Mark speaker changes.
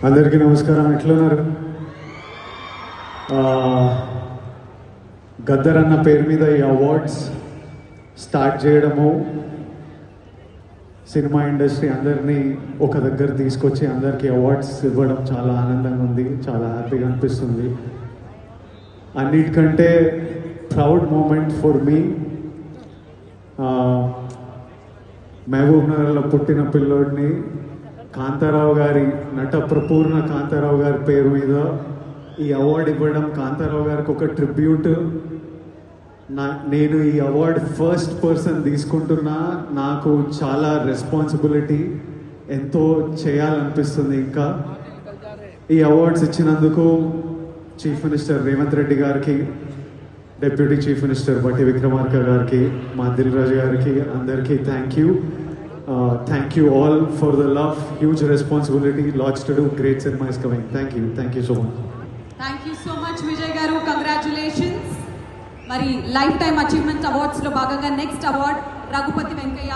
Speaker 1: అందరికీ నమస్కారం. ఎట్లున్నారు? గద్దర్ అన్న పేరు మీద ఈ అవార్డ్స్ స్టార్ట్ చేయడము, సినిమా ఇండస్ట్రీ అందరినీ ఒక దగ్గర తీసుకొచ్చి అందరికీ అవార్డ్స్ ఇవ్వడం చాలా ఆనందంగా ఉంది, చాలా హ్యాపీగా అనిపిస్తుంది. అన్నిటికంటే ప్రౌడ్ మూమెంట్ ఫర్ మీ, మహబూబ్ నగర్లో పుట్టిన పిల్లోడిని కాంతారావు గారి, నట ప్రపూర్ణ కాంతారావు గారి పేరు మీద ఈ అవార్డు ఇవ్వడం, కాంతారావు గారికి ఒక ట్రిబ్యూట్. నేను ఈ అవార్డు ఫస్ట్ పర్సన్ తీసుకుంటున్నా. నాకు చాలా రెస్పాన్సిబిలిటీ, ఎంతో చేయాలనిపిస్తుంది. ఇంకా ఈ అవార్డ్స్ ఇచ్చినందుకు చీఫ్ మినిస్టర్ రేవంత్ రెడ్డి గారికి, డిప్యూటీ చీఫ్ మినిస్టర్ బట్టి విక్రమార్క గారికి, మా దిల్ రాజు గారికి, అందరికీ thank you. Thank you all for the love, huge responsibility, lots to do, great cinema is coming. Thank you so much.
Speaker 2: Thank you so much Vijay garu, congratulations. Mari lifetime achievement awards lo bhaganga next award Raghupati Venkaya